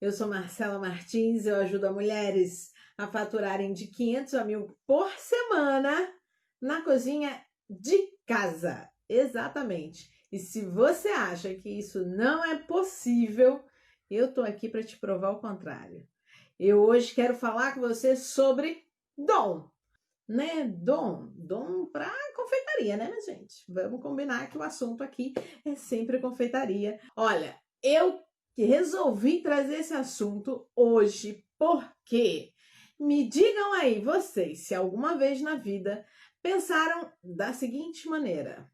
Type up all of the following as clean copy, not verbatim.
Eu sou Marcela Martins, eu ajudo mulheres a faturarem de 500 a 1.000 por semana na cozinha de casa. Exatamente. E se você acha que isso não é possível, eu tô aqui para te provar o contrário. Eu hoje quero falar com você sobre dom, né? Dom para confeitaria, né, minha gente? Vamos combinar que o assunto aqui é sempre confeitaria. Olha, eu resolvi trazer esse assunto hoje porque me digam aí vocês se alguma vez na vida pensaram da seguinte maneira: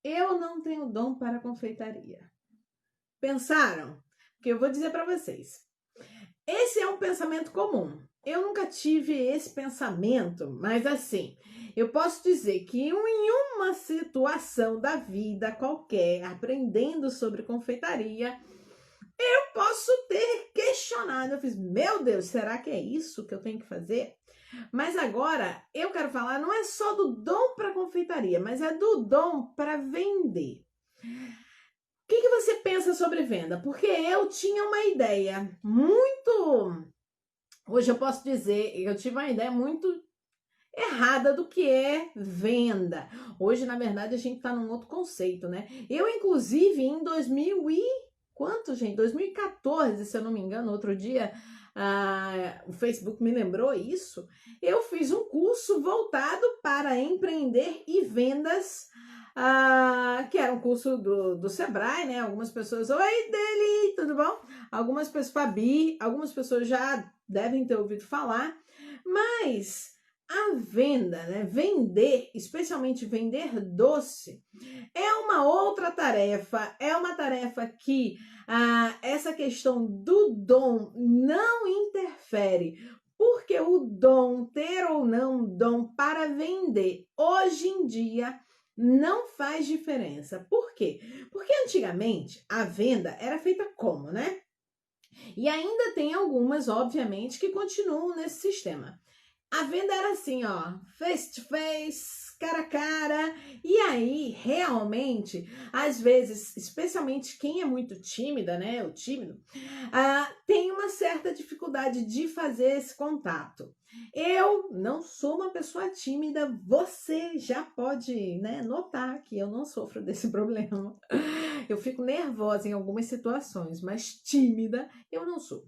eu não tenho dom para confeitaria. Pensaram? Porque eu vou dizer para vocês. Esse é um pensamento comum. Eu nunca tive esse pensamento, mas assim, eu posso dizer que em uma situação da vida qualquer, aprendendo sobre confeitaria, eu posso ter questionado. Eu fiz, meu Deus, será que é isso que eu tenho que fazer? Mas agora eu quero falar, não é só do dom para confeitaria, mas é do dom para vender. O que você pensa sobre venda? Porque eu tinha uma ideia muito... Hoje eu posso dizer, eu tive uma ideia muito errada do que é venda. Hoje, na verdade, a gente está num outro conceito, né? Eu, inclusive, em 2000 e... Quanto, gente? 2014, se eu não me engano, outro dia, o Facebook me lembrou isso. Eu fiz um curso voltado para empreender e vendas, que era um curso do Sebrae, né? Algumas pessoas, oi, Deli, tudo bom? Algumas pessoas, Fabi, algumas pessoas já devem ter ouvido falar, mas a venda, né? Vender, especialmente vender doce, é uma outra tarefa, é uma tarefa que essa questão do dom não interfere, porque o dom, ter ou não dom para vender, hoje em dia, não faz diferença. Por quê? Porque antigamente a venda era feita como, né? E ainda tem algumas, obviamente, que continuam nesse sistema. A venda era assim, ó, face to face, cara a cara. E aí, realmente, às vezes, especialmente quem é muito tímida, né, o tímido, tem uma certa dificuldade de fazer esse contato. Eu não sou uma pessoa tímida, você já pode, né, notar que eu não sofro desse problema. Eu fico nervosa em algumas situações, mas tímida eu não sou.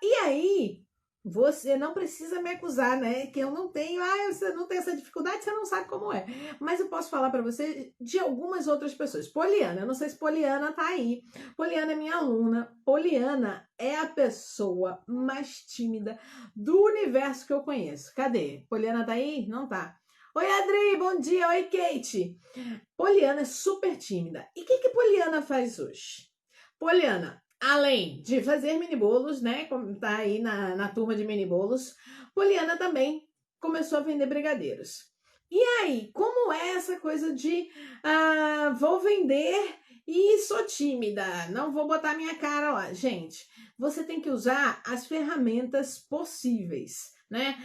E aí, você não precisa me acusar, né? Que eu não tenho, você não tem essa dificuldade, você não sabe como é. Mas eu posso falar para você de algumas outras pessoas. Poliana, eu não sei se Poliana tá aí. Poliana é minha aluna. Poliana é a pessoa mais tímida do universo que eu conheço. Cadê? Poliana tá aí? Não tá. Oi, Adri, bom dia. Oi, Kate. Poliana é super tímida. E o que Poliana faz hoje? Poliana, além de fazer mini bolos, né? Como tá aí na turma de mini bolos, Poliana também começou a vender brigadeiros. E aí, como é essa coisa de vou vender e sou tímida, não vou botar minha cara lá? Gente, você tem que usar as ferramentas possíveis, né?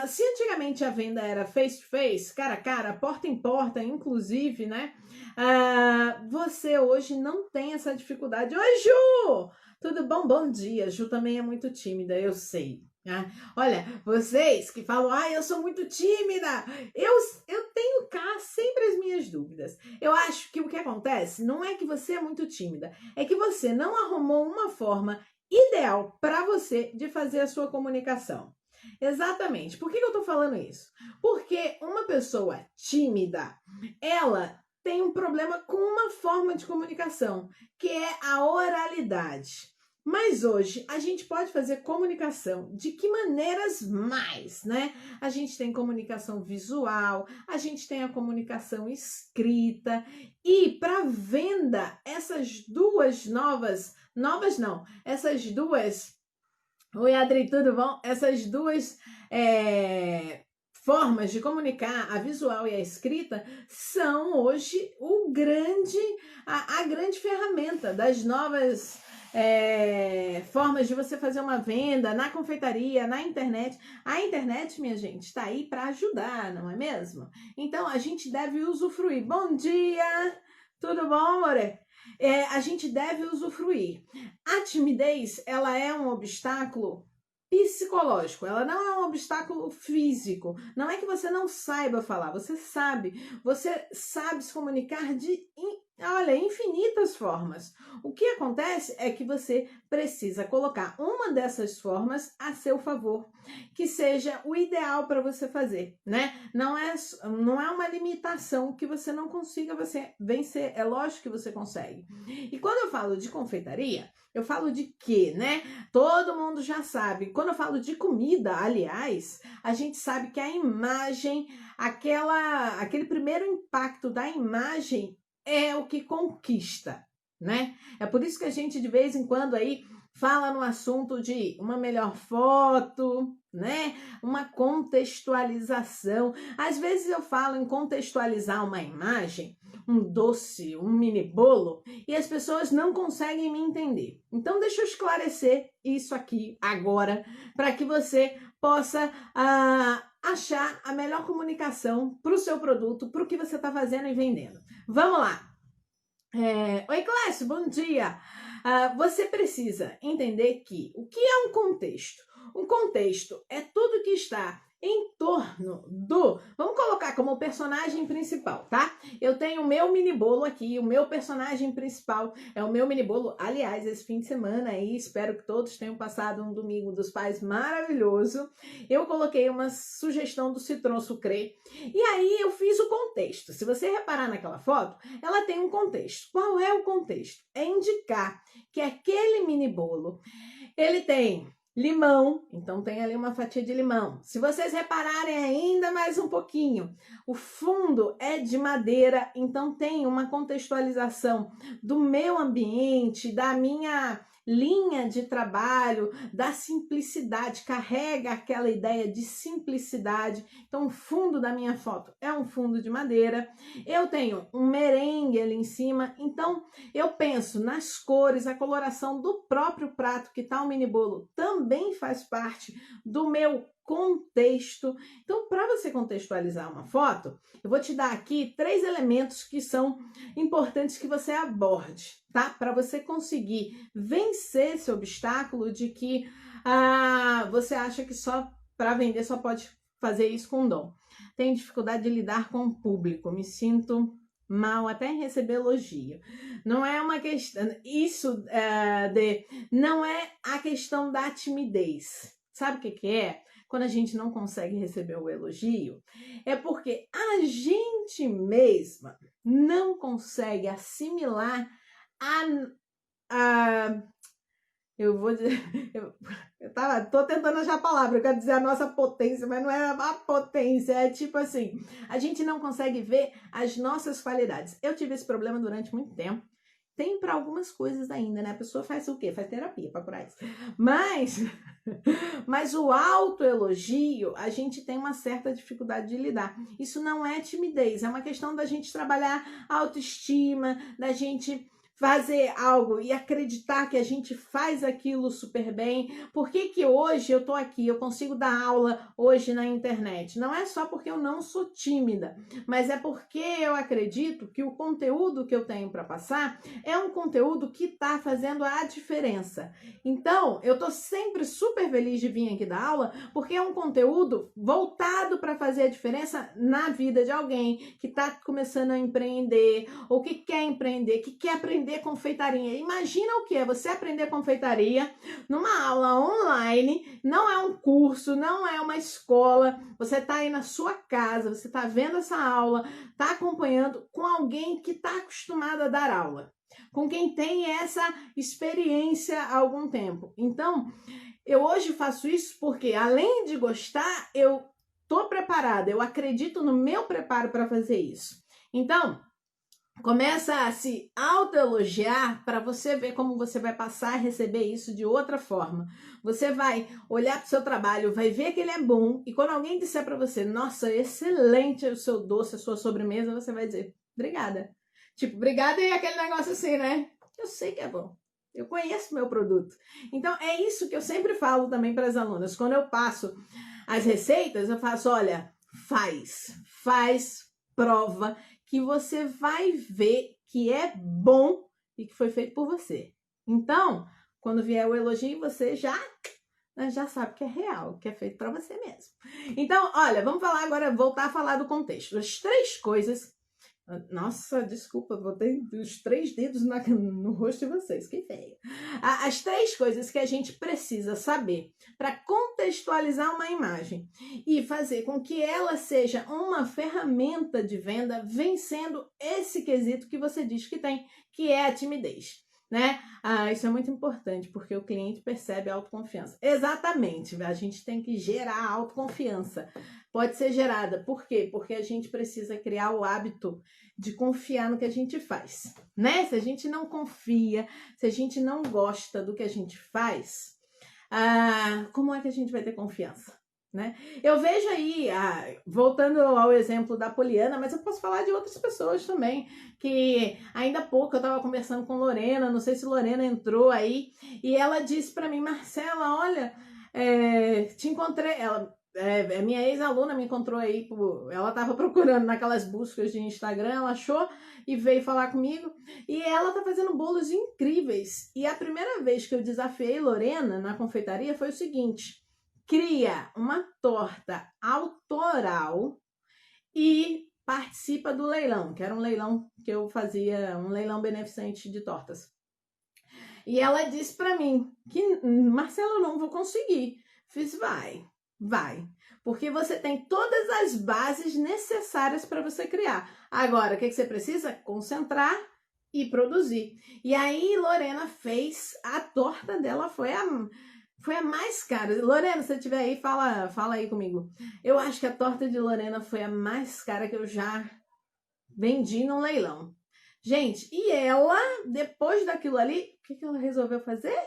Se antigamente a venda era face to face, cara a cara, porta em porta, inclusive, né? Você hoje não tem essa dificuldade. Oi, Ju! Tudo bom? Bom dia. Ju também é muito tímida, eu sei. Olha, vocês que falam, eu sou muito tímida, eu tenho cá sempre as minhas dúvidas. Eu acho que o que acontece não é que você é muito tímida, é que você não arrumou uma forma ideal para você de fazer a sua comunicação. Exatamente. Por que eu tô falando isso? Porque uma pessoa tímida, ela tem um problema com uma forma de comunicação, que é a oralidade. Mas hoje a gente pode fazer comunicação de que maneiras mais, né? A gente tem comunicação visual, a gente tem a comunicação escrita e para venda essas duas essas duas. Oi, Adri, tudo bom? Essas duas formas de comunicar, a visual e a escrita, são hoje a grande ferramenta das novas formas de você fazer uma venda na confeitaria, na internet. A internet, minha gente, está aí para ajudar, não é mesmo? Então, a gente deve usufruir. Bom dia! Tudo bom, amore? a gente deve usufruir. A timidez, ela é um obstáculo psicológico, ela não é um obstáculo físico. Não é que você não saiba falar, você sabe se comunicar de, olha, infinitas formas. O que acontece é que você precisa colocar uma dessas formas a seu favor, que seja o ideal para você fazer, né? Não é uma limitação que você não consiga vencer, é lógico que você consegue. E quando eu falo de confeitaria, eu falo de quê, né? Todo mundo já sabe. Quando eu falo de comida, aliás, a gente sabe que a imagem, aquele primeiro impacto da imagem é o que conquista, né? É por isso que a gente de vez em quando aí fala no assunto de uma melhor foto, né? Uma contextualização. Às vezes eu falo em contextualizar uma imagem, um doce, um mini bolo, e as pessoas não conseguem me entender. Então deixa eu esclarecer isso aqui agora, para que você possa achar a melhor comunicação para o seu produto, para o que você está fazendo e vendendo. Vamos lá! Oi, Clécio, bom dia! Você precisa entender que o que é um contexto? Um contexto é tudo que está em torno do... Vamos colocar como personagem principal, tá? Eu tenho o meu mini bolo aqui, o meu personagem principal é o meu mini bolo. Aliás, esse fim de semana aí, espero que todos tenham passado um domingo dos pais maravilhoso. Eu coloquei uma sugestão do Citron Sucré e aí eu fiz o contexto. Se você reparar naquela foto, ela tem um contexto. Qual é o contexto? É indicar que aquele mini bolo, ele tem limão, então tem ali uma fatia de limão. Se vocês repararem ainda mais um pouquinho, o fundo é de madeira, então tem uma contextualização do meu ambiente, da minha linha de trabalho, da simplicidade, carrega aquela ideia de simplicidade. Então o fundo da minha foto é um fundo de madeira. Eu tenho um merengue ali em cima, então eu penso nas cores, a coloração do próprio prato que tá o mini bolo também faz parte do meu contexto. Então, para você contextualizar uma foto, eu vou te dar aqui 3 elementos que são importantes que você aborde, tá? Para você conseguir vencer esse obstáculo de que você acha que só para vender só pode fazer isso com dom. Tenho dificuldade de lidar com o público, me sinto mal até em receber elogio. Não é uma questão, não é a questão da timidez. Sabe o que é? Quando a gente não consegue receber o elogio, é porque a gente mesma não consegue assimilar eu vou dizer, tô tentando achar a palavra, eu quero dizer a nossa potência, mas não é a potência, é tipo assim, a gente não consegue ver as nossas qualidades. Eu tive esse problema durante muito tempo, tem para algumas coisas ainda, né? A pessoa faz o quê? Faz terapia para curar isso. Mas o autoelogio, a gente tem uma certa dificuldade de lidar. Isso não é timidez, é uma questão da gente trabalhar a autoestima, da gente fazer algo e acreditar que a gente faz aquilo super bem. Por que que hoje eu tô aqui, eu consigo dar aula hoje na internet? Não é só porque eu não sou tímida, mas é porque eu acredito que o conteúdo que eu tenho para passar é um conteúdo que tá fazendo a diferença. Então, eu tô sempre super feliz de vir aqui dar aula, porque é um conteúdo voltado para fazer a diferença na vida de alguém que tá começando a empreender, ou que quer empreender, que quer aprender confeitaria. Imagina o que é você aprender confeitaria numa aula online, não é um curso, não é uma escola, você está aí na sua casa, você está vendo essa aula, está acompanhando com alguém que está acostumado a dar aula, com quem tem essa experiência há algum tempo. Então, eu hoje faço isso porque, além de gostar, eu estou preparada, eu acredito no meu preparo para fazer isso. Então, começa a se autoelogiar para você ver como você vai passar a receber isso de outra forma. Você vai olhar para o seu trabalho, vai ver que ele é bom, e quando alguém disser para você, nossa, excelente o seu doce, a sua sobremesa, você vai dizer, obrigada. Tipo, obrigada e aquele negócio assim, né? Eu sei que é bom. Eu conheço meu produto. Então, é isso que eu sempre falo também para as alunas. Quando eu passo as receitas, eu faço, olha, faz, prova, que você vai ver que é bom e que foi feito por você. Então, quando vier o elogio, você já sabe que é real, que é feito para você mesmo. Então, olha, vamos falar agora, voltar a falar do contexto. As 3 coisas... Nossa, desculpa, botei os 3 dedos no rosto de vocês, que feio. As 3 coisas que a gente precisa saber para contextualizar uma imagem e fazer com que ela seja uma ferramenta de venda, vencendo esse quesito que você diz que tem, que é a timidez. Né? Isso é muito importante, porque o cliente percebe a autoconfiança. Exatamente, a gente tem que gerar a autoconfiança. Pode ser gerada, por quê? Porque a gente precisa criar o hábito de confiar no que a gente faz, né? Se a gente não confia, se a gente não gosta do que a gente faz, como é que a gente vai ter confiança? Né? Eu vejo aí, voltando ao exemplo da Poliana, mas eu posso falar de outras pessoas também, que ainda há pouco eu estava conversando com Lorena, não sei se Lorena entrou aí, e ela disse para mim, Marcela, olha, te encontrei, minha ex-aluna me encontrou aí, ela estava procurando naquelas buscas de Instagram, ela achou e veio falar comigo, e ela tá fazendo bolos incríveis, e a primeira vez que eu desafiei Lorena na confeitaria foi o seguinte: cria uma torta autoral e participa do leilão, que era um leilão que eu fazia, um leilão beneficente de tortas. E ela disse para mim que, Marcelo, eu não vou conseguir. Fiz, vai, porque você tem todas as bases necessárias para você criar. Agora, o que você precisa? Concentrar e produzir. E aí, Lorena fez, a torta dela foi a mais cara. Lorena, se você estiver aí, fala aí comigo. Eu acho que a torta de Lorena foi a mais cara que eu já vendi num leilão. Gente, e ela, depois daquilo ali, o que ela resolveu fazer?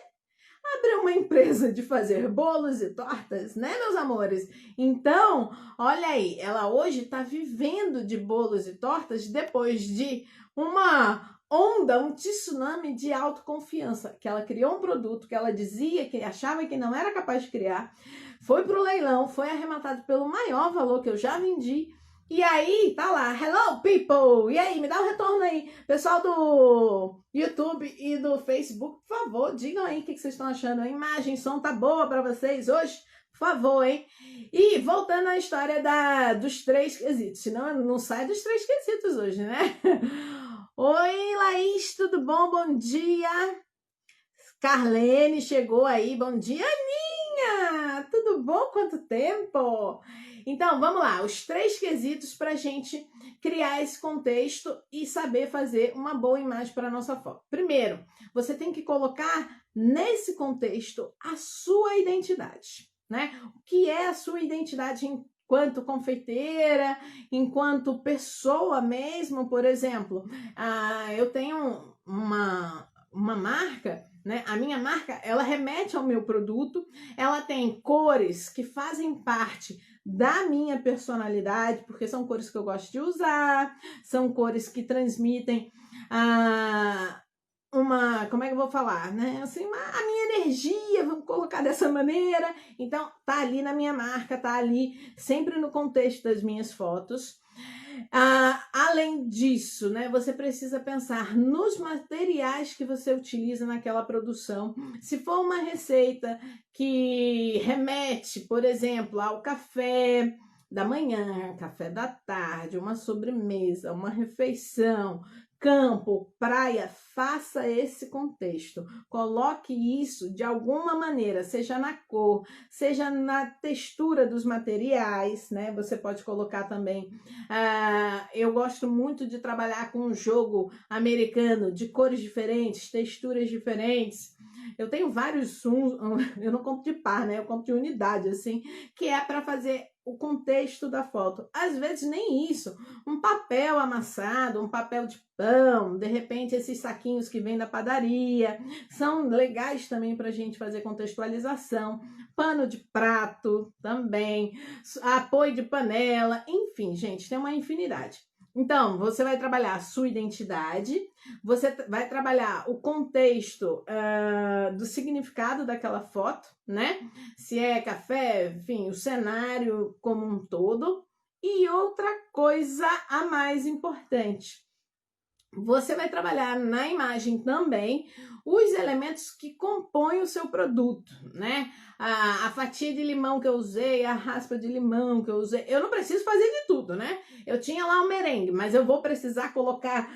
Abriu uma empresa de fazer bolos e tortas, né, meus amores? Então, olha aí, ela hoje está vivendo de bolos e tortas depois de uma onda, um tsunami de autoconfiança, que ela criou um produto que ela dizia que achava que não era capaz de criar, foi pro leilão, foi arrematado pelo maior valor que eu já vendi, e aí, tá lá, hello people, e aí, me dá um retorno aí, pessoal do YouTube e do Facebook, por favor, digam aí o que vocês estão achando, a imagem, som tá boa pra vocês hoje? Por favor, hein? E voltando à história dos 3 quesitos, senão não sai dos 3 quesitos hoje, né? Oi, Laís, tudo bom? Bom dia. Carlene chegou aí, bom dia. Aninha, tudo bom? Quanto tempo? Então, vamos lá, os 3 quesitos para a gente criar esse contexto e saber fazer uma boa imagem para a nossa foto. Primeiro, você tem que colocar nesse contexto a sua identidade, né? O que é a sua identidade enquanto confeiteira, enquanto pessoa mesmo, por exemplo. Eu tenho uma marca, né? A minha marca, ela remete ao meu produto, ela tem cores que fazem parte da minha personalidade, porque são cores que eu gosto de usar, são cores que transmitem como é que eu vou falar, né? Assim, a minha energia, vamos colocar dessa maneira. Então, tá ali na minha marca, tá ali sempre no contexto das minhas fotos. Além disso, né, você precisa pensar nos materiais que você utiliza naquela produção. Se for uma receita que remete, por exemplo, ao café da manhã, café da tarde, uma sobremesa, uma refeição, campo, praia, faça esse contexto. Coloque isso de alguma maneira, seja na cor, seja na textura dos materiais, né? Você pode colocar também. Eu gosto muito de trabalhar com um jogo americano de cores diferentes, texturas diferentes. Eu tenho vários eu não compro de par, né? Eu compro de unidade, assim, que é para fazer o contexto da foto. Às vezes nem isso, um papel amassado, um papel de pão, de repente esses saquinhos que vêm da padaria, são legais também para a gente fazer contextualização, pano de prato também, apoio de panela, enfim, gente, tem uma infinidade. Então, você vai trabalhar a sua identidade, você vai trabalhar o contexto do significado daquela foto, né? Se é café, enfim, o cenário como um todo. E outra coisa a mais importante, você vai trabalhar na imagem também os elementos que compõem o seu produto, né? A fatia de limão que eu usei, a raspa de limão que eu usei. Eu não preciso fazer de tudo, né? Eu tinha lá o merengue, mas eu vou precisar colocar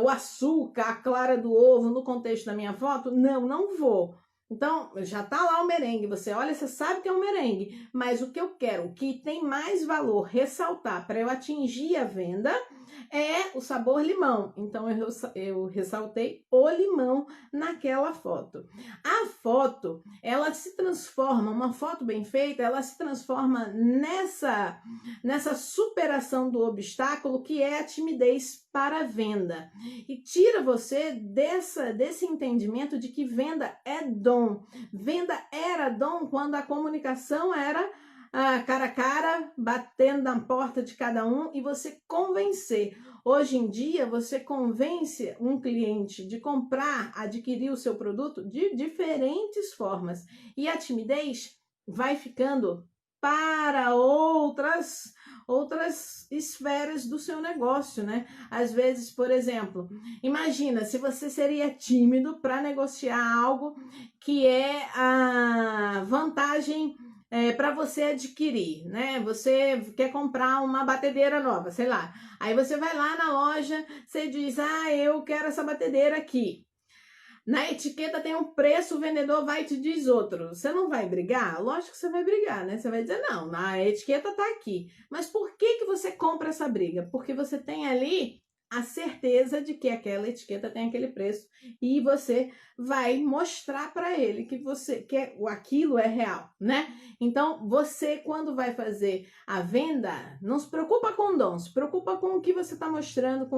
o açúcar, a clara do ovo no contexto da minha foto? Não, não vou. Então, já tá lá o merengue, você olha, você sabe que é um merengue, mas o que eu quero, o que tem mais valor ressaltar para eu atingir a venda é o sabor limão. Então, eu ressaltei o limão naquela foto. A foto, ela se transforma, uma foto bem feita, ela se transforma nessa superação do obstáculo que é a timidez para a venda. E tira você desse entendimento de que venda é dom. Venda era dom quando a comunicação era cara a cara, batendo na porta de cada um e você convencer. Hoje em dia, você convence um cliente de comprar, adquirir o seu produto de diferentes formas. E a timidez vai ficando para outras esferas do seu negócio, né? Às vezes, por exemplo, imagina se você seria tímido para negociar algo que é a vantagem para você adquirir, né? Você quer comprar uma batedeira nova, sei lá. Aí você vai lá na loja, você diz, eu quero essa batedeira aqui. Na etiqueta tem um preço, o vendedor vai e te diz outro. Você não vai brigar? Lógico que você vai brigar, né? Você vai dizer, não, na etiqueta tá aqui. Mas por que você compra essa briga? Porque você tem ali a certeza de que aquela etiqueta tem aquele preço e você vai mostrar para ele que aquilo é real, né? Então, você quando vai fazer a venda, não se preocupa com o dom, se preocupa com o que você está mostrando,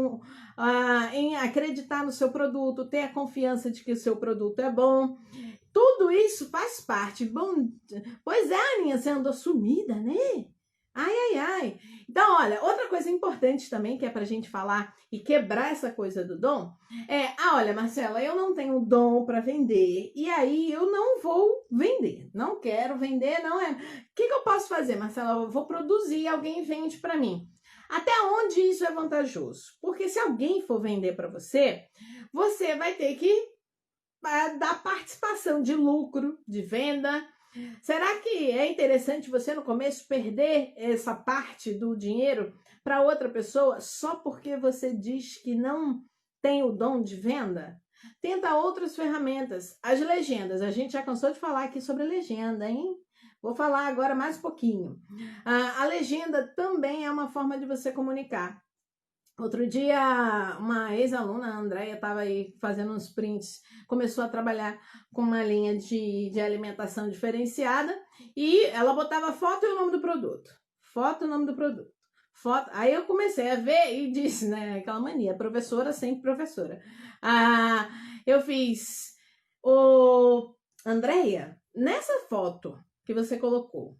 em acreditar no seu produto, ter a confiança de que o seu produto é bom. Tudo isso faz parte. Bom, pois é, Aninha, você andou sumida, né? Ai. Então, olha, outra coisa importante também que é pra gente falar e quebrar essa coisa do dom olha, Marcela, eu não tenho dom para vender e aí eu não vou vender, não quero vender, não é. O que eu posso fazer, Marcela? Eu vou produzir, alguém vende para mim. Até onde isso é vantajoso? Porque se alguém for vender para você, você vai ter que dar participação de lucro, de venda. Será que é interessante você no começo perder essa parte do dinheiro para outra pessoa só porque você diz que não tem o dom de venda? Tenta outras ferramentas. As legendas, a gente já cansou de falar aqui sobre legenda, hein? Vou falar agora mais um pouquinho. A legenda também é uma forma de você comunicar. Outro dia, uma ex-aluna, a Andréia, estava aí fazendo uns prints, começou a trabalhar com uma linha de alimentação diferenciada e ela botava foto e o nome do produto. Foto e o nome do produto. Foto. Aí eu comecei a ver e disse, né, aquela mania, professora sempre professora. Eu fiz, Andréia, nessa foto que você colocou,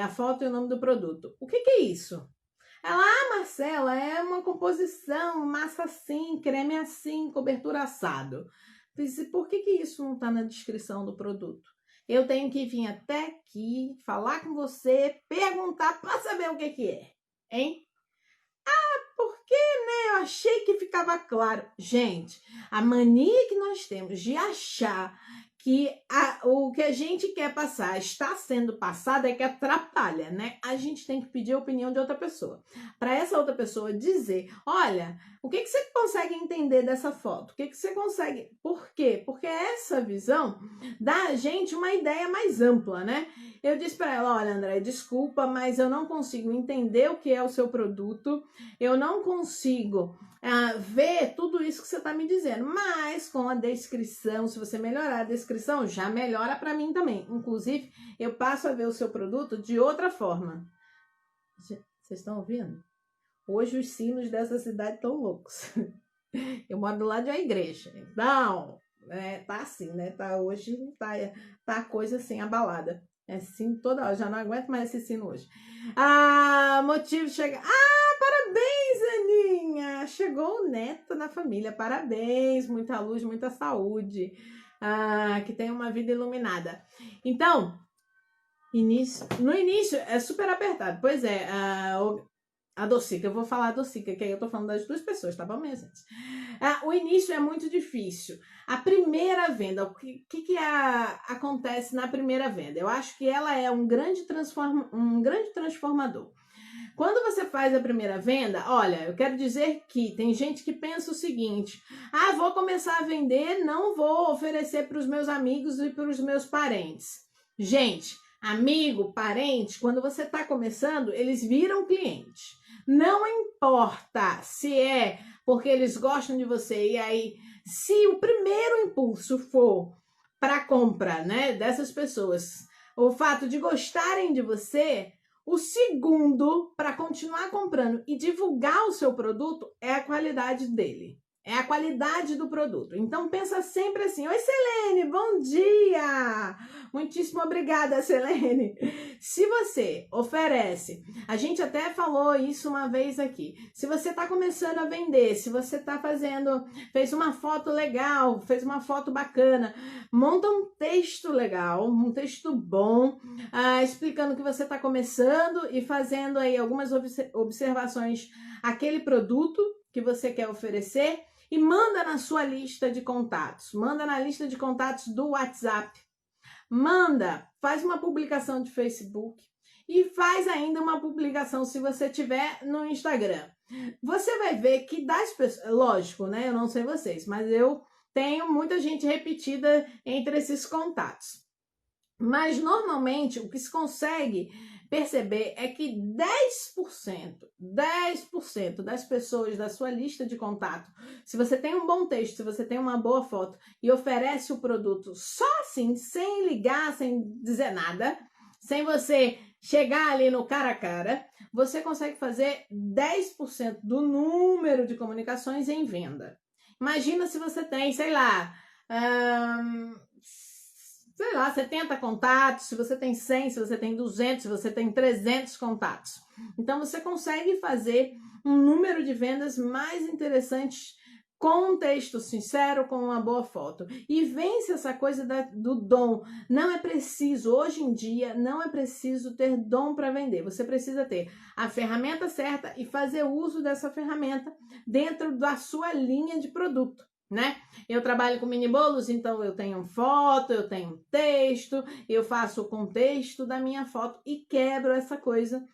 a foto e o nome do produto, o que é isso? Ela, Marcela, é uma composição, massa assim, creme assim, cobertura assado. Disse, por que isso não está na descrição do produto? Eu tenho que vir até aqui, falar com você, perguntar para saber o que é, hein? Porque, né, eu achei que ficava claro. Gente, a mania que nós temos de achar que o que a gente quer passar está sendo passado é que atrapalha, né? A gente tem que pedir a opinião de outra pessoa. Para essa outra pessoa dizer, olha, o que você consegue entender dessa foto? O que você consegue... Por quê? Porque essa visão dá a gente uma ideia mais ampla, né? Eu disse para ela, olha, André, desculpa, mas eu não consigo entender o que é o seu produto, eu não consigo ver tudo isso que você está me dizendo, mas com a descrição, se você melhorar a descrição, já melhora para mim também. Inclusive, eu passo a ver o seu produto de outra forma. Vocês estão ouvindo? Hoje os sinos dessa cidade estão loucos. Eu moro do lado de uma igreja, então, tá assim, né? Hoje tá a coisa assim, abalada. É sino toda hora, já não aguento mais esse sino hoje. Motivo de chegar... parabéns, Aninha! Chegou o neto na família, parabéns! Muita luz, muita saúde. Que tenha uma vida iluminada. Então, no início é super apertado. Pois é, adocica. Eu vou falar adocica, que aí eu tô falando das duas pessoas, tá bom, minha gente? O início é muito difícil. A primeira venda, o que acontece na primeira venda? Eu acho que ela é um grande transformador. Quando você faz a primeira venda, olha, eu quero dizer que tem gente que pensa o seguinte: vou começar a vender, não vou oferecer para os meus amigos e para os meus parentes. Gente, amigo, parente, quando você está começando, eles viram cliente. Não importa se é porque eles gostam de você, e aí, se o primeiro impulso for para a compra, né, dessas pessoas, o fato de gostarem de você, o segundo para continuar comprando e divulgar o seu produto é a qualidade dele. É a qualidade do produto. Então, pensa sempre assim: oi, Selene, bom dia! Muitíssimo obrigada, Selene. Se você oferece, a gente até falou isso uma vez aqui, se você está começando a vender, se você está fez uma foto legal, fez uma foto bacana, monta um texto legal, um texto bom, explicando que você está começando e fazendo aí algumas observações àquele produto que você quer oferecer, e manda na sua lista de contatos, manda na lista de contatos do WhatsApp, faz uma publicação de Facebook e faz ainda uma publicação se você tiver no Instagram. Você vai ver que das pessoas, lógico, né? Eu não sei vocês, mas eu tenho muita gente repetida entre esses contatos. Mas normalmente o que se consegue perceber é que 10% das pessoas da sua lista de contato, se você tem um bom texto, se você tem uma boa foto e oferece o produto só assim, sem ligar, sem dizer nada, sem você chegar ali no cara a cara, você consegue fazer 10% do número de comunicações em venda. Imagina se você tem, sei lá, 70 contatos, se você tem 100, se você tem 200, se você tem 300 contatos. Então, você consegue fazer um número de vendas mais interessantes com um texto sincero, com uma boa foto. E vence essa coisa do dom. Não é preciso, hoje em dia, não é preciso ter dom para vender. Você precisa ter a ferramenta certa e fazer uso dessa ferramenta dentro da sua linha de produto, né? Eu trabalho com mini bolos, então eu tenho foto, eu tenho texto, eu faço o contexto da minha foto e quebro essa coisa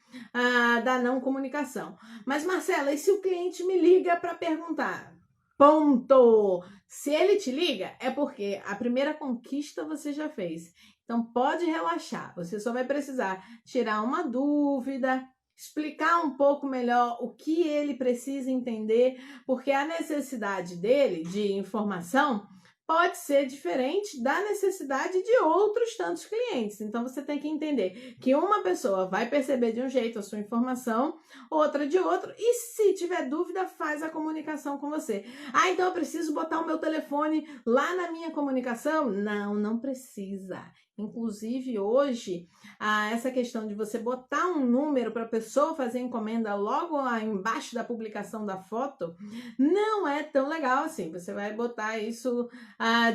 da não comunicação. Mas, Marcela, e se o cliente me liga para perguntar? Ponto! Se ele te liga, é porque a primeira conquista você já fez. Então, pode relaxar. Você só vai precisar tirar uma dúvida, explicar um pouco melhor o que ele precisa entender, porque a necessidade dele de informação pode ser diferente da necessidade de outros tantos clientes. Então, você tem que entender que uma pessoa vai perceber de um jeito a sua informação, outra de outro, e se tiver dúvida, faz a comunicação com você. Então eu preciso botar o meu telefone lá na minha comunicação? Não, não precisa. Inclusive, hoje, essa questão de você botar um número para a pessoa fazer encomenda logo embaixo da publicação da foto, não é tão legal assim. Você vai botar isso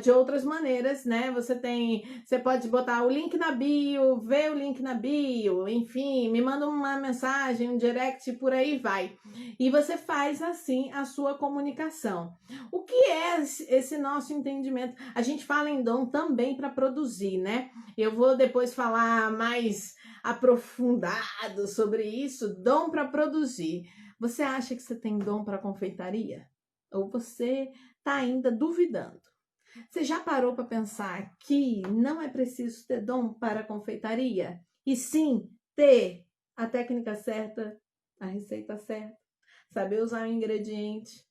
de outras maneiras, né? Você pode botar o link na bio, ver o link na bio, enfim, me manda uma mensagem, um direct, por aí vai. E você faz assim a sua comunicação. O que é esse nosso entendimento? A gente fala em dom também para produzir, né? Eu vou depois falar mais aprofundado sobre isso, dom para produzir. Você acha que você tem dom para confeitaria? Ou você está ainda duvidando? Você já parou para pensar que não é preciso ter dom para confeitaria? E sim ter a técnica certa, a receita certa, saber usar o ingrediente.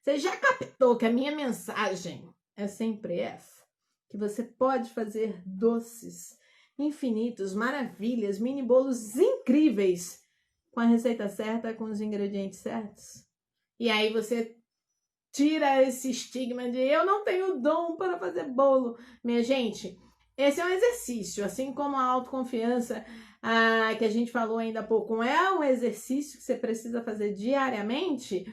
Você já captou que a minha mensagem é sempre essa? Que você pode fazer doces infinitos, maravilhas, mini bolos incríveis com a receita certa, com os ingredientes certos. E aí você tira esse estigma de eu não tenho dom para fazer bolo. Minha gente, esse é um exercício, assim como a autoconfiança que a gente falou ainda há pouco, é um exercício que você precisa fazer diariamente.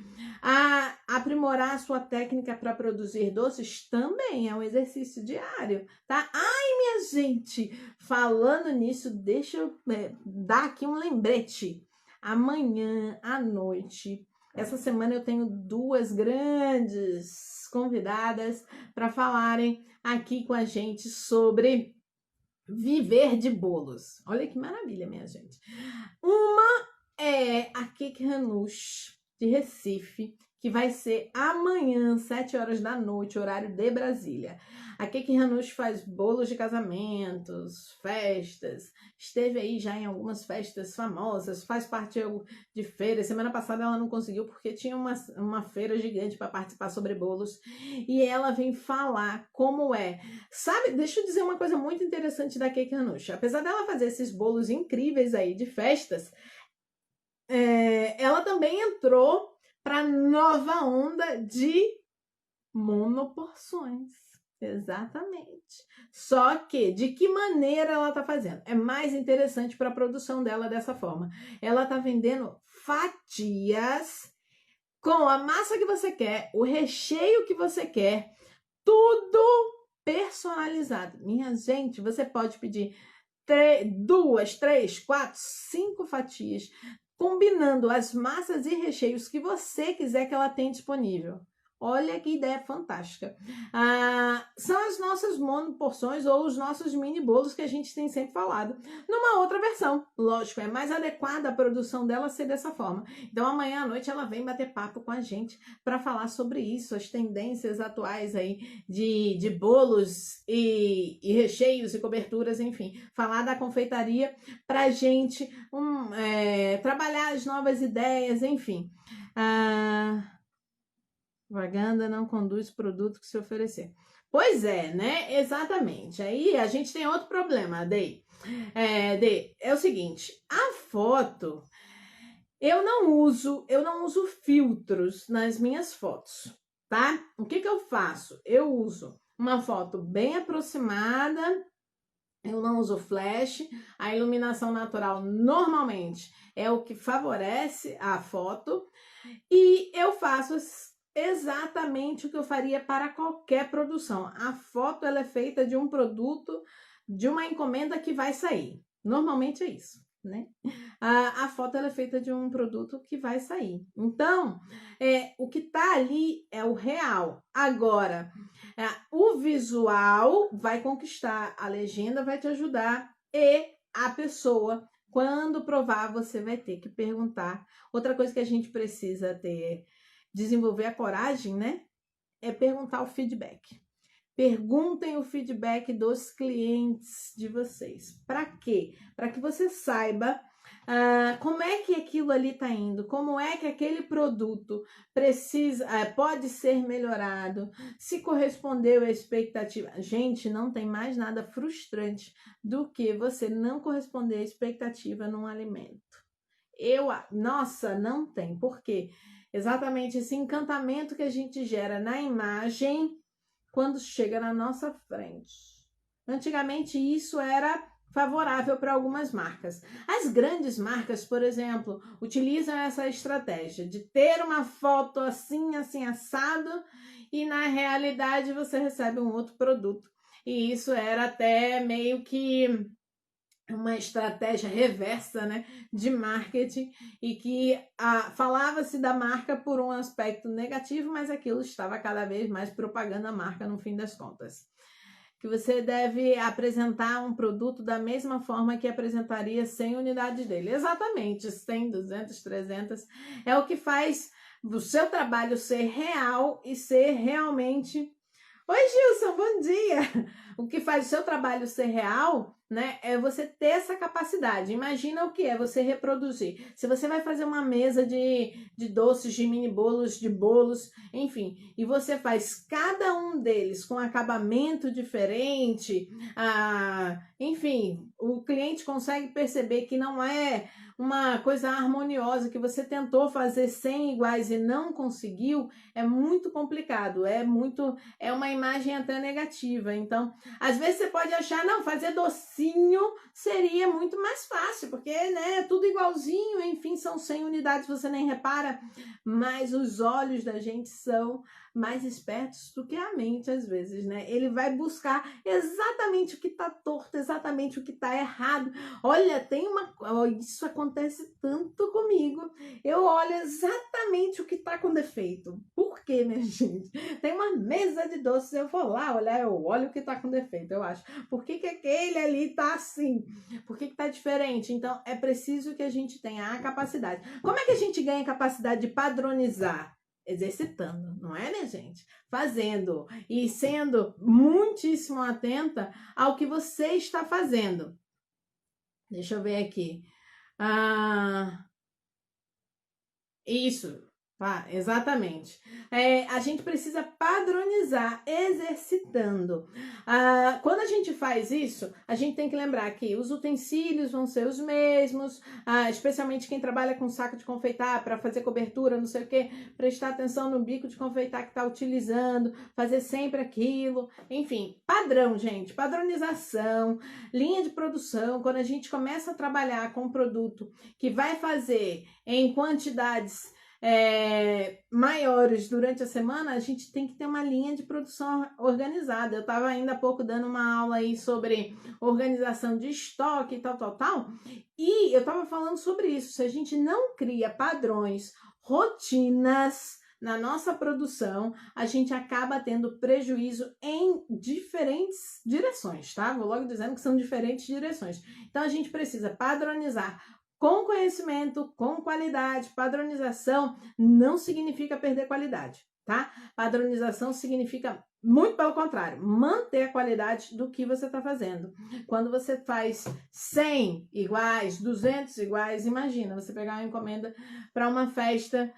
Aprimorar a sua técnica para produzir doces também é um exercício diário, tá? Minha gente, falando nisso, deixa eu dar aqui um lembrete. amanhã à noite. Essa semana eu tenho 2 grandes convidadas para falarem aqui com a gente sobre viver de bolos. Olha que maravilha, minha gente. Uma é a Kiki Hanush, de Recife, que vai ser amanhã, 7 horas da noite, horário de Brasília. A Kiki Hanush faz bolos de casamentos, festas, esteve aí já em algumas festas famosas, faz parte de feiras. Semana passada ela não conseguiu porque tinha uma feira gigante para participar sobre bolos. E ela vem falar como é. Sabe, deixa eu dizer uma coisa muito interessante da Kiki Hanush. Apesar dela fazer esses bolos incríveis aí de festas, ela também entrou para nova onda de monoporções. Exatamente. Só que, de que maneira ela está fazendo? É mais interessante para a produção dela dessa forma. Ela está vendendo fatias com a massa que você quer, o recheio que você quer, tudo personalizado. Minha gente, você pode pedir 2, 3, 4, 5 fatias, combinando as massas e recheios que você quiser que ela tenha disponível. Olha que ideia fantástica. São as nossas monoporções ou os nossos mini bolos que a gente tem sempre falado. Numa outra versão, lógico, é mais adequada a produção dela ser dessa forma. Então amanhã à noite ela vem bater papo com a gente para falar sobre isso, as tendências atuais aí de bolos e recheios e coberturas, enfim. Falar da confeitaria para a gente trabalhar as novas ideias, enfim. Propaganda não conduz produto que se oferecer. Pois é, né? Exatamente. Aí a gente tem outro problema, Dei. É o seguinte, a foto, eu não uso filtros nas minhas fotos, tá? O que eu faço? Eu uso uma foto bem aproximada, eu não uso flash, a iluminação natural normalmente é o que favorece a foto, e eu faço exatamente o que eu faria para qualquer produção. A foto ela é feita de um produto, de uma encomenda que vai sair. Normalmente é isso, né? A foto ela é feita de um produto que vai sair. Então, o que tá ali é o real. Agora, o visual vai conquistar, a legenda vai te ajudar e a pessoa, quando provar, você vai ter que perguntar. Outra coisa que a gente precisa desenvolver a coragem, né? É perguntar o feedback. Perguntem o feedback dos clientes de vocês. Para quê? Para que você saiba como é que aquilo ali está indo, como é que aquele produto pode ser melhorado, se correspondeu à expectativa. Gente, não tem mais nada frustrante do que você não corresponder à expectativa num alimento. Nossa, não tem. Por quê? Exatamente esse encantamento que a gente gera na imagem quando chega na nossa frente. Antigamente isso era favorável para algumas marcas. As grandes marcas, por exemplo, utilizam essa estratégia de ter uma foto assim, assim, assado, e na realidade você recebe um outro produto. E isso era até meio que uma estratégia reversa, né, de marketing, e que falava-se da marca por um aspecto negativo, mas aquilo estava cada vez mais propagando a marca no fim das contas. Que você deve apresentar um produto da mesma forma que apresentaria 100 unidades dele. Exatamente, 100, 200, 300. É o que faz o seu trabalho ser real e ser realmente... Oi, Gilson, bom dia! O que faz o seu trabalho ser real, né, é você ter essa capacidade. Imagina o que é você reproduzir. Se você vai fazer uma mesa de doces, de mini bolos, de bolos, enfim, e você faz cada um deles com acabamento diferente, enfim, o cliente consegue perceber que não é uma coisa harmoniosa, que você tentou fazer 100 iguais e não conseguiu, é muito complicado, é uma imagem até negativa. Então, Às vezes você pode achar, não, fazer docinho seria muito mais fácil, porque, né, é tudo igualzinho, enfim, são 100 unidades, você nem repara, mas os olhos da gente são mais espertos do que a mente, às vezes, né? Ele vai buscar exatamente o que tá torto, exatamente o que tá errado. Olha, tem uma... Isso acontece tanto comigo. Eu olho exatamente o que tá com defeito. Por quê, minha gente? Tem uma mesa de doces, eu vou lá olhar, eu olho o que tá com defeito, eu acho. Por que que aquele ali tá assim? Por que que tá diferente? Então, é preciso que a gente tenha a capacidade. Como é que a gente ganha capacidade de padronizar? Exercitando, não é, minha gente? Fazendo e sendo muitíssimo atenta ao que você está fazendo. Deixa eu ver aqui. Isso, tá, exatamente. A gente precisa padronizar, exercitando. Quando a gente faz isso, a gente tem que lembrar que os utensílios vão ser os mesmos, especialmente quem trabalha com saco de confeitar para fazer cobertura, não sei o que, prestar atenção no bico de confeitar que está utilizando, fazer sempre aquilo. Enfim, padrão, gente, padronização, linha de produção. Quando a gente começa a trabalhar com um produto que vai fazer em quantidades maiores durante a semana, a gente tem que ter uma linha de produção organizada. Eu estava ainda há pouco dando uma aula aí sobre organização de estoque e tal, e eu estava falando sobre isso. Se a gente não cria padrões, rotinas na nossa produção, a gente acaba tendo prejuízo em diferentes direções, tá? Vou logo dizendo que são diferentes direções. Então, a gente precisa padronizar com conhecimento, com qualidade. Padronização não significa perder qualidade, tá? Padronização significa, muito pelo contrário, manter a qualidade do que você está fazendo. Quando você faz 100 iguais, 200 iguais, imagina você pegar uma encomenda para uma festa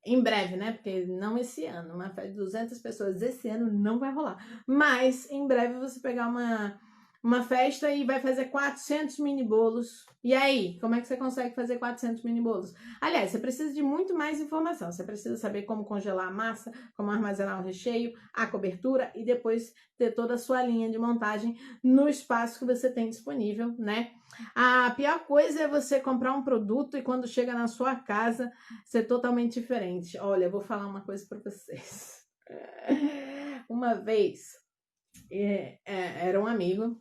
em breve, né? Porque não esse ano, uma festa de 200 pessoas esse ano não vai rolar. Mas em breve você pegar uma festa e vai fazer 400 mini bolos. E aí, como é que você consegue fazer 400 mini bolos? Aliás, você precisa de muito mais informação. Você precisa saber como congelar a massa, como armazenar o recheio, a cobertura e depois ter toda a sua linha de montagem no espaço que você tem disponível, né? A pior coisa é você comprar um produto e quando chega na sua casa ser totalmente diferente. Olha, eu vou falar uma coisa para vocês. Uma vez, era um amigo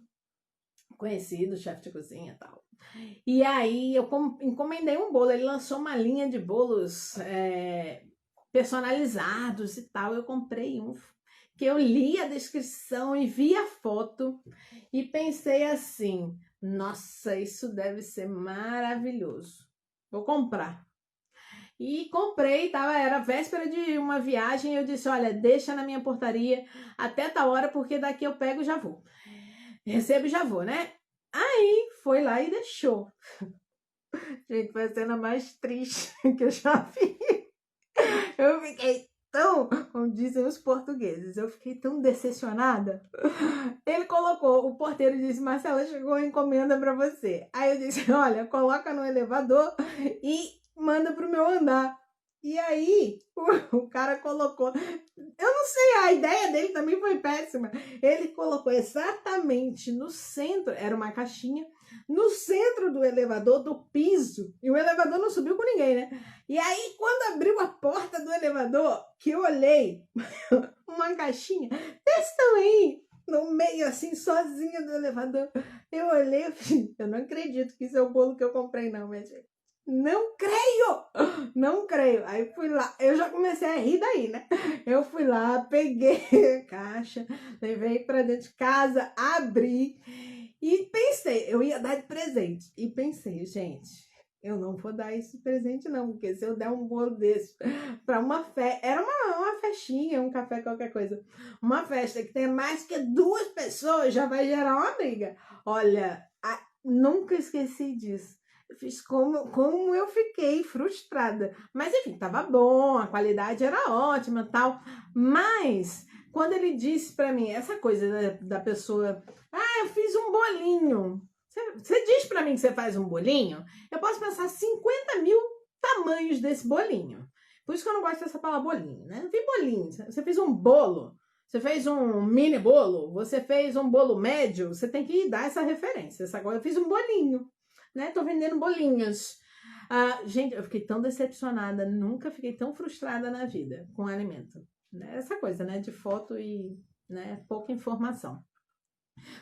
conhecido, chefe de cozinha e tal. E aí eu encomendei um bolo, ele lançou uma linha de bolos personalizados e tal. Eu comprei um que eu li a descrição e vi a foto e pensei assim, nossa, isso deve ser maravilhoso. Vou comprar. E comprei, era véspera de uma viagem, eu disse, olha, deixa na minha portaria até tal hora, porque daqui eu pego e já vou. Recebo e já vou, né? Aí foi lá e deixou. Gente, foi a cena mais triste que eu já vi. Eu fiquei tão, como dizem os portugueses, eu fiquei tão decepcionada. Ele colocou, o porteiro disse, Marcela, chegou a encomenda para você. Aí eu disse, olha, coloca no elevador e manda pro meu andar. E aí, o cara colocou, eu não sei, a ideia dele também foi péssima. Ele colocou exatamente no centro, era uma caixinha, no centro do elevador, do piso, e o elevador não subiu com ninguém, né? E aí, quando abriu a porta do elevador, que eu olhei, uma caixinha desse tamanho, no meio, assim, sozinha do elevador, eu olhei, eu não acredito que isso é o bolo que eu comprei, não, minha gente. Não creio! Não creio. Aí fui lá, eu já comecei a rir daí, né? Eu fui lá, peguei a caixa, levei pra dentro de casa, abri e pensei, eu ia dar de presente. E pensei, gente, eu não vou dar esse presente não, porque se eu der um bolo desse pra uma festa, era uma festinha, um café, qualquer coisa, uma festa que tem mais que 2 pessoas, já vai gerar uma briga. Olha, nunca esqueci disso. Eu fiz como eu fiquei frustrada. Mas enfim, tava bom, a qualidade era ótima e tal. Mas quando ele disse pra mim essa coisa da pessoa, eu fiz um bolinho. Você diz pra mim que você faz um bolinho? Eu posso pensar 50 mil tamanhos desse bolinho. Por isso que eu não gosto dessa palavra bolinho, né? Não tem bolinho. Você fez um bolo. Você fez um mini bolo, você fez um bolo médio, você tem que dar essa referência. Agora eu fiz um bolinho, né? Tô vendendo bolinhos. Gente, eu fiquei tão decepcionada, nunca fiquei tão frustrada na vida com alimento. Né? Essa coisa, né? De foto e, né, pouca informação.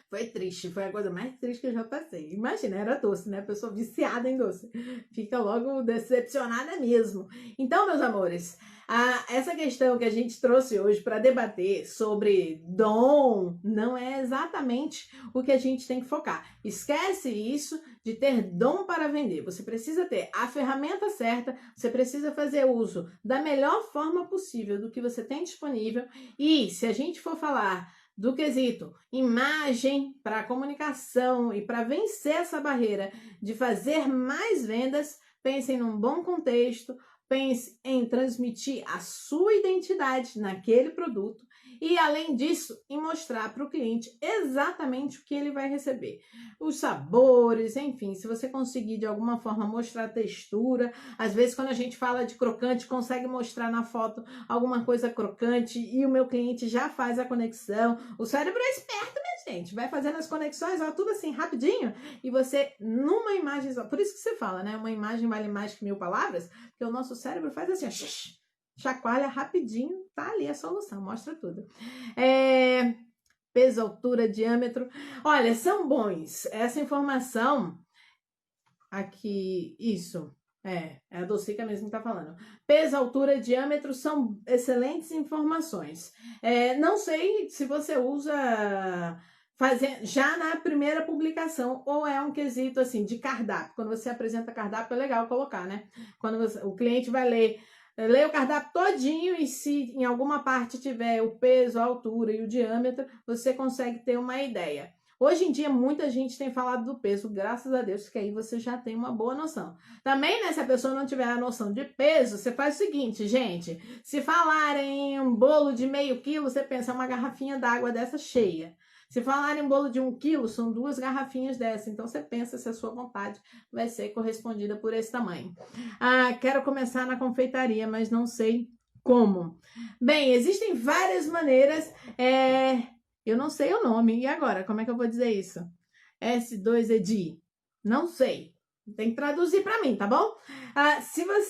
Foi triste, foi a coisa mais triste que eu já passei. Imagina, era doce, né? Pessoa viciada em doce. Fica logo decepcionada mesmo. Então, meus amores, essa questão que a gente trouxe hoje para debater sobre dom não é exatamente o que a gente tem que focar. Esquece isso de ter dom para vender. Você precisa ter a ferramenta certa, você precisa fazer uso da melhor forma possível do que você tem disponível. E se a gente for falar do quesito imagem para comunicação e para vencer essa barreira de fazer mais vendas, pense num bom contexto, pense em transmitir a sua identidade naquele produto e, além disso, em mostrar para o cliente exatamente o que ele vai receber. Os sabores, enfim, se você conseguir de alguma forma mostrar a textura, às vezes quando a gente fala de crocante, consegue mostrar na foto alguma coisa crocante e o meu cliente já faz a conexão. O cérebro é esperto, né, gente? Vai fazendo as conexões, ó, tudo assim, rapidinho, e você, numa imagem só. Por isso que você fala, né? Uma imagem vale mais que 1000 palavras, porque o nosso cérebro faz assim, ó, chacoalha rapidinho, tá ali a solução, mostra tudo. Peso, altura, diâmetro. Olha, são bons. Essa informação aqui, isso. É a Docica mesmo que tá falando. Peso, altura, diâmetro são excelentes informações. Não sei se você usa já na primeira publicação ou é um quesito assim de cardápio. Quando você apresenta cardápio é legal colocar, né? Quando o cliente vai ler o cardápio todinho e se em alguma parte tiver o peso, a altura e o diâmetro, você consegue ter uma ideia. Hoje em dia, muita gente tem falado do peso, graças a Deus, que aí você já tem uma boa noção. Também, né, se a pessoa não tiver a noção de peso, você faz o seguinte, gente. Se falarem em um bolo de meio quilo, você pensa uma garrafinha d'água dessa cheia. Se falarem em bolo de 1 quilo, são 2 garrafinhas dessa. Então, você pensa se a sua vontade vai ser correspondida por esse tamanho. Quero começar na confeitaria, mas não sei como. Bem, existem várias maneiras. Eu não sei o nome. E agora? Como é que eu vou dizer isso? S2ED. Não sei. Tem que traduzir para mim, tá bom?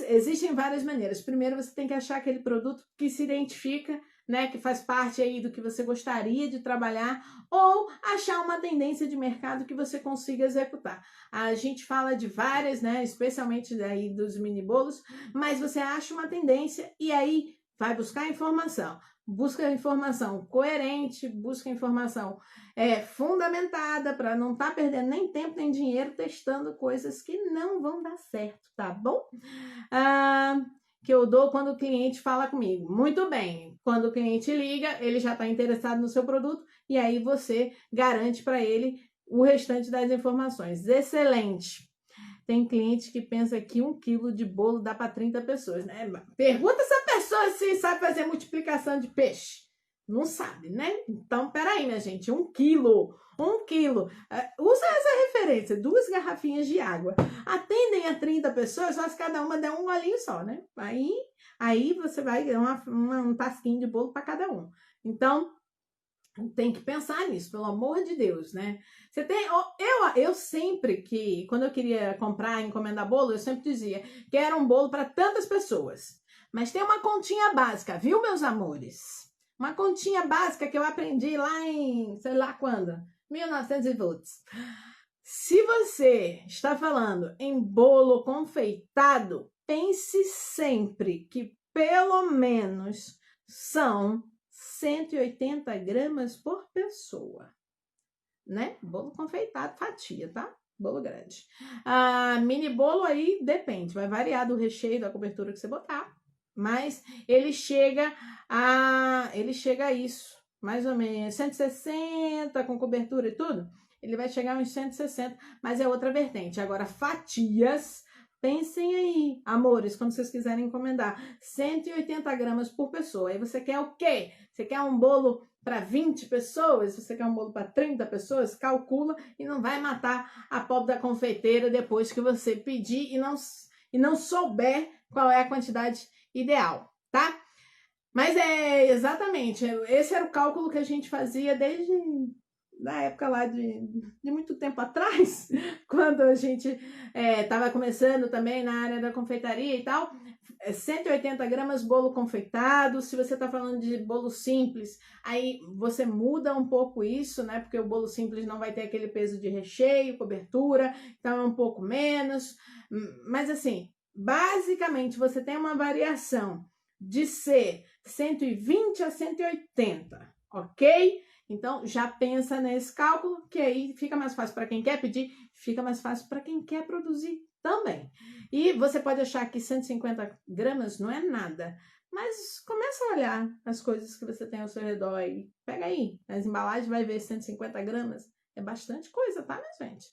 Existem várias maneiras. Primeiro, você tem que achar aquele produto que se identifica, né, que faz parte aí do que você gostaria de trabalhar, ou achar uma tendência de mercado que você consiga executar. A gente fala de várias, né, especialmente daí dos mini bolos, mas você acha uma tendência e aí vai buscar informação. Busca informação coerente, busca informação fundamentada para não estar perdendo nem tempo nem dinheiro testando coisas que não vão dar certo, tá bom? Que eu dou quando o cliente fala comigo. Muito bem, quando o cliente liga, ele já está interessado no seu produto e aí você garante para ele o restante das informações. Excelente! Tem cliente que pensa que 1 quilo de bolo dá para 30 pessoas, né? Pergunta se a pessoa se sabe fazer multiplicação de peixe. Não sabe, né? Então, peraí, minha gente, 1 quilo. 1 quilo. Usa essa referência, 2 garrafinhas de água. Atendem a 30 pessoas, só se cada uma der um golinho só, né? Aí você vai dar um tasquinho de bolo para cada um. Então, tem que pensar nisso, pelo amor de Deus, né? Você tem, eu sempre que, quando eu queria comprar, encomendar bolo, eu sempre dizia que era um bolo para tantas pessoas. Mas tem uma continha básica, viu, meus amores? Uma continha básica que eu aprendi lá em, sei lá quando, 1900 e volts. Se você está falando em bolo confeitado, pense sempre que pelo menos são 180 gramas por pessoa, né? Bolo confeitado, fatia, tá? Bolo grande. Mini bolo aí depende, vai variar do recheio, da cobertura que você botar, mas ele chega a isso, mais ou menos 160 com cobertura e tudo. Ele vai chegar a uns 160, mas é outra vertente. Agora, fatias, pensem aí, amores, quando vocês quiserem encomendar, 180 gramas por pessoa. Aí você quer o quê? Você quer um bolo para 20 pessoas? Você quer um bolo para 30 pessoas? Calcula e não vai matar a pobre da confeiteira depois que você pedir e não souber qual é a quantidade ideal, tá? Mas é exatamente, esse era o cálculo que a gente fazia desde na época lá de muito tempo atrás, quando a gente estava começando também na área da confeitaria e tal. 180 gramas bolo confeitado. Se você está falando de bolo simples, aí você muda um pouco isso, né? Porque o bolo simples não vai ter aquele peso de recheio, cobertura, então é um pouco menos. Mas assim, basicamente você tem uma variação de ser 120 a 180, ok? Então já pensa nesse cálculo, que aí fica mais fácil para quem quer pedir, fica mais fácil para quem quer produzir também. E você pode achar que 150 gramas não é nada, mas começa a olhar as coisas que você tem ao seu redor aí. Pega aí, as embalagens, vai ver 150 gramas. É bastante coisa, tá, minha gente?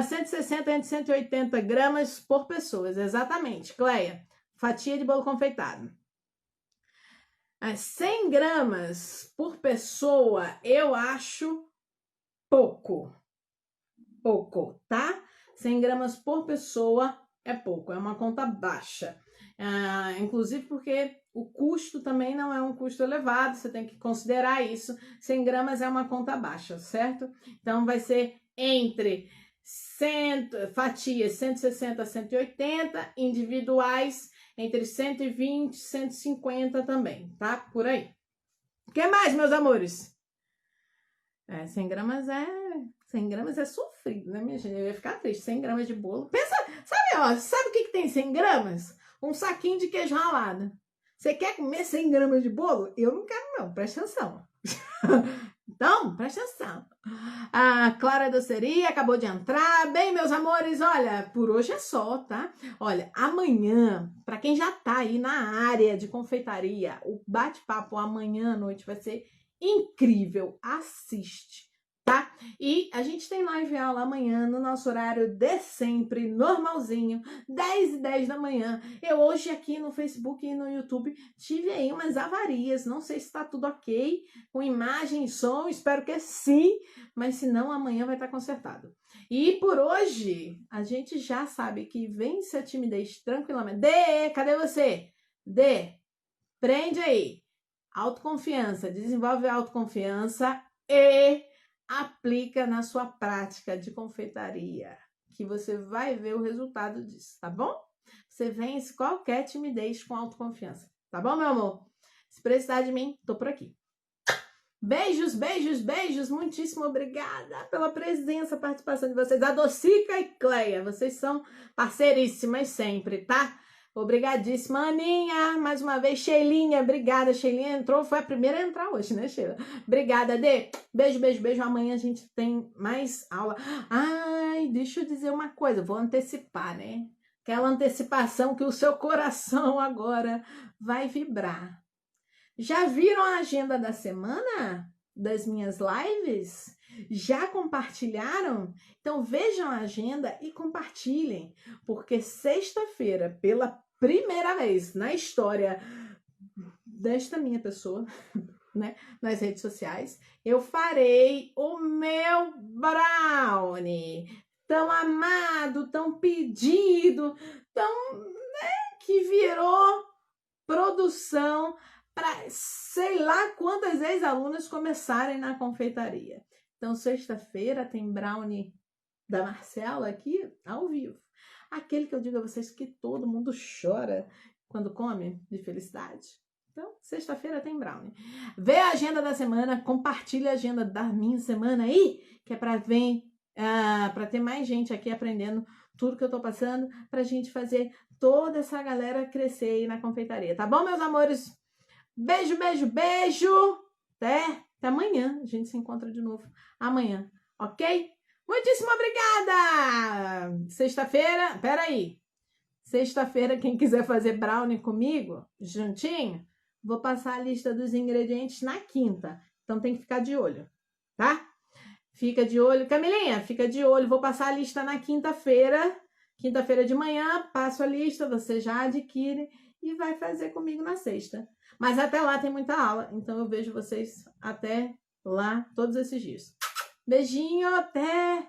160 entre 180 gramas por pessoa, exatamente. Cleia, fatia de bolo confeitado. 100 gramas por pessoa, eu acho pouco. Pouco, tá? 100 gramas por pessoa é pouco, é uma conta baixa. Inclusive porque o custo também não é um custo elevado, você tem que considerar isso. 100 gramas é uma conta baixa, certo? Então vai ser entre fatias 160 a 180, individuais entre 120 e 150 também, tá? Por aí. O que mais, meus amores? 100 gramas é 100 gramas é sofrido, né, minha gente? Eu ia ficar triste. 100 gramas de bolo. Pensa, sabe o que tem 100 gramas? Um saquinho de queijo ralado. Você quer comer 100 gramas de bolo? Eu não quero, não. Presta atenção. Então, presta atenção. A Clara Doceria acabou de entrar. Bem, meus amores, olha, por hoje é só, tá? Olha, amanhã, para quem já tá aí na área de confeitaria, o bate-papo amanhã à noite vai ser incrível. Assiste, tá? E a gente tem live aula amanhã no nosso horário de sempre, normalzinho, 10h10 da manhã. Eu hoje aqui no Facebook e no YouTube tive aí umas avarias, não sei se tá tudo ok, com imagem e som, espero que sim, mas se não, amanhã vai estar consertado. E por hoje, a gente já sabe que vence a timidez tranquilamente. Dê, cadê você? Dê, prende aí. Autoconfiança, desenvolve a autoconfiança e aplica na sua prática de confeitaria, que você vai ver o resultado disso, tá bom? Você vence qualquer timidez com autoconfiança, tá bom, meu amor? Se precisar de mim, tô por aqui. Beijos, beijos, beijos, muitíssimo obrigada pela presença, participação de vocês. A Docica e Cleia, vocês são parceiríssimas sempre, tá? Obrigadíssima, Aninha, mais uma vez, Sheilinha, obrigada, Sheilinha entrou, foi a primeira a entrar hoje, né, Sheila? Obrigada, Dê, beijo, beijo, beijo, amanhã a gente tem mais aula. Ai, deixa eu dizer uma coisa, vou antecipar, né? Aquela antecipação que o seu coração agora vai vibrar. Já viram a agenda da semana das minhas lives? Já compartilharam? Então vejam a agenda e compartilhem, porque sexta-feira, pela primeira vez na história desta minha pessoa, né, nas redes sociais, eu farei o meu brownie, tão amado, tão pedido, tão, né, que virou produção para sei lá quantas ex-alunas começarem na confeitaria. Então, sexta-feira tem brownie da Marcela aqui, ao vivo. Aquele que eu digo a vocês que todo mundo chora quando come de felicidade. Então, sexta-feira tem brownie. Vê a agenda da semana, compartilha a agenda da minha semana aí, que é para ter mais gente aqui aprendendo tudo que eu tô passando, pra gente fazer toda essa galera crescer aí na confeitaria. Tá bom, meus amores? Beijo, beijo, beijo. Até amanhã. A gente se encontra de novo amanhã, ok? Muitíssimo obrigada! Sexta-feira, peraí. Sexta-feira, quem quiser fazer brownie comigo, juntinho, vou passar a lista dos ingredientes na quinta. Então tem que ficar de olho, tá? Fica de olho. Camilinha, fica de olho. Vou passar a lista na quinta-feira. Quinta-feira de manhã, passo a lista, você já adquire e vai fazer comigo na sexta. Mas até lá tem muita aula, então eu vejo vocês até lá todos esses dias. Beijinho, até!